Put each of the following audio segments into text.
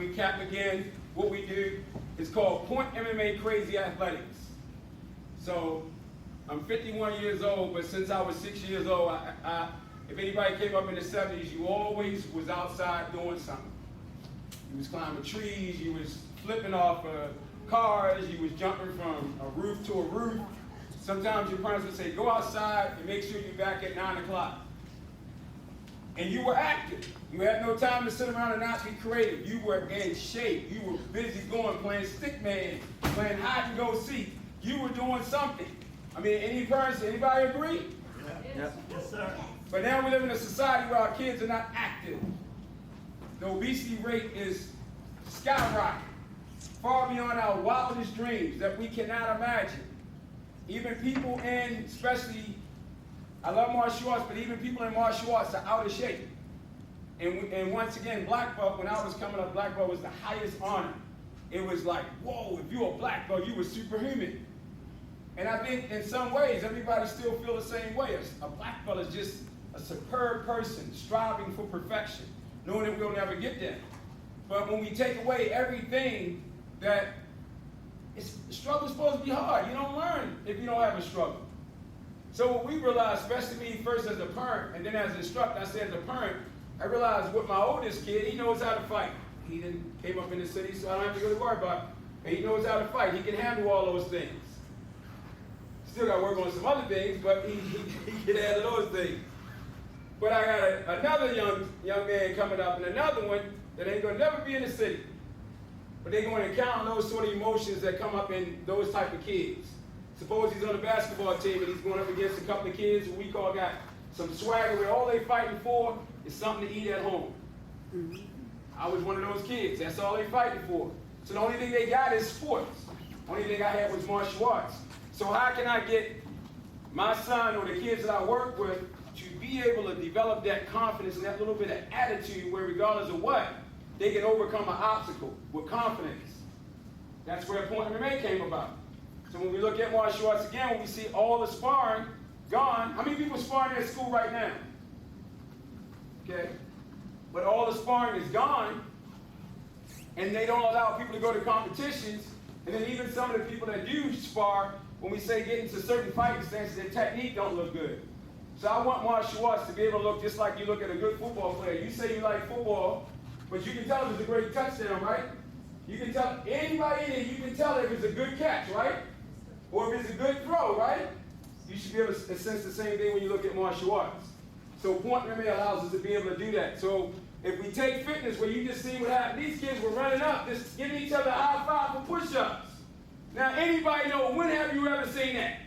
recap again what we do. It's called Point MMA Crazy Athletics. So I'm 51 years old, but since I was 6 years old, if anybody came up in the 70s, you always was outside doing something. You was climbing trees, you was flipping off cars, you was jumping from a roof to a roof. Sometimes your parents would say, go outside and make sure you're back at 9 o'clock. And you were active. You had no time to sit around and not be creative. You were in shape. You were busy playing stick man, playing hide and go seek. You were doing something. I mean, anybody agree? Yes, yes sir. But now we live in a society where our kids are not active. The obesity rate is skyrocketing, far beyond our wildest dreams that we cannot imagine. Even people in, especially, I love martial arts, but even people in martial arts are out of shape. And once again, black belt, when I was coming up, black belt was the highest honor. It was like, whoa, if you were a black belt, you were superhuman. And I think in some ways, everybody still feel the same way. A black belt is just a superb person striving for perfection, knowing that we'll never get there. But when we take away everything that, struggle's supposed to be hard. You don't learn if you don't have a struggle. So what we realized, especially me first as a parent, and then as an instructor, I said as a parent, I realized with my oldest kid, he knows how to fight. He came up in the city, so I don't have to really worry about it. And he knows how to fight. He can handle all those things. Still got to work on some other things, but he can handle those things. But I got another young man coming up, and another one that ain't going to never be in the city. But they're going to encounter those sort of emotions that come up in those type of kids. Suppose he's on the basketball team and he's going up against a couple of kids who we call got some swagger where all they fighting for is something to eat at home. I was one of those kids. That's all they fighting for. So the only thing they got is sports. The only thing I had was martial arts. So how can I get my son or the kids that I work with to be able to develop that confidence and that little bit of attitude where regardless of what, they can overcome an obstacle with confidence? That's where Point MMA came about. So when we look at martial arts again, when we see all the sparring gone, how many people sparring at school right now? Okay. But all the sparring is gone, and they don't allow people to go to competitions, and then even some of the people that do spar, when we say get into certain fighting stances, their technique don't look good. So I want martial arts to be able to look just like you look at a good football player. You say you like football, but you can tell if it's a great touchdown, right? You can tell anybody in it, you can tell if it's a good catch, right? Or if it's a good throw, right? You should be able to sense the same thing when you look at martial arts. So Point MMA allows us to be able to do that. So if we take fitness, where you just see what happened, these kids were running up, just giving each other a high five for push-ups. Now anybody know, when have you ever seen that?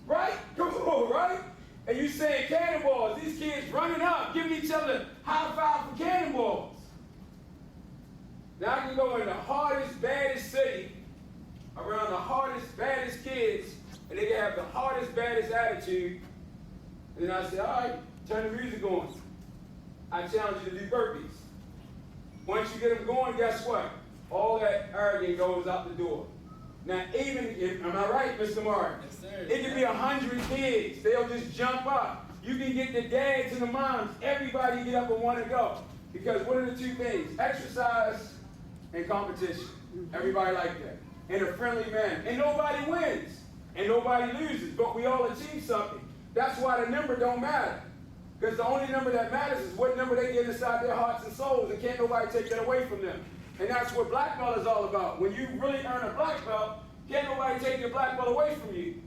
Right? Come on, right? And you saying cannonballs, these kids running up, giving each other high five for cannonballs. Now I can go in the hardest, baddest city, around the hardest, baddest kids, and they can have the hardest, baddest attitude. And then I say, all right, turn the music on. I challenge you to do burpees. Once you get them going, guess what? All that arrogance goes out the door. Now, even if, am I right, Mr. Martin? Yes, sir. It could be 100 kids. They'll just jump up. You can get the dads and the moms. Everybody get up and want to go. Because what are the two things? Exercise and competition. Everybody like that. In a friendly manner. And nobody wins. And nobody loses. But we all achieve something. That's why the number don't matter. Because the only number that matters is what number they get inside their hearts and souls. And can't nobody take that away from them. And that's what black belt is all about. When you really earn a black belt, can't nobody take your black belt away from you.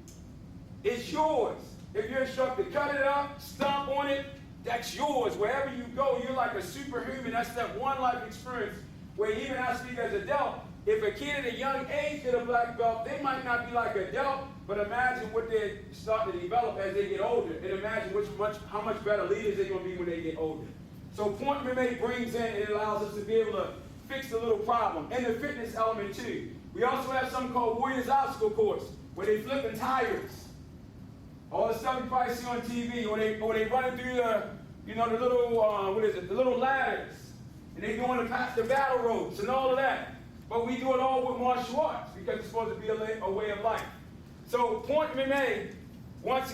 It's yours. If you're instructed, cut it up, stomp on it, that's yours. Wherever you go, you're like a superhuman. That's that one life experience where even I speak as a adult. If a kid at a young age get a black belt, they might not be like a adult, but imagine what they're starting to develop as they get older. And imagine how much better leaders they're going to be when they get older. So Point MMA brings in, and it allows us to be able to fix the little problem. And the fitness element too. We also have something called Warriors Obstacle Course, where they flipping tires. All the stuff you probably see on TV, or they running through the, the little, the little ladders, and they doing the battle ropes and all of that. But we do it all with martial arts because it's supposed to be a way of life. So Point MMA, once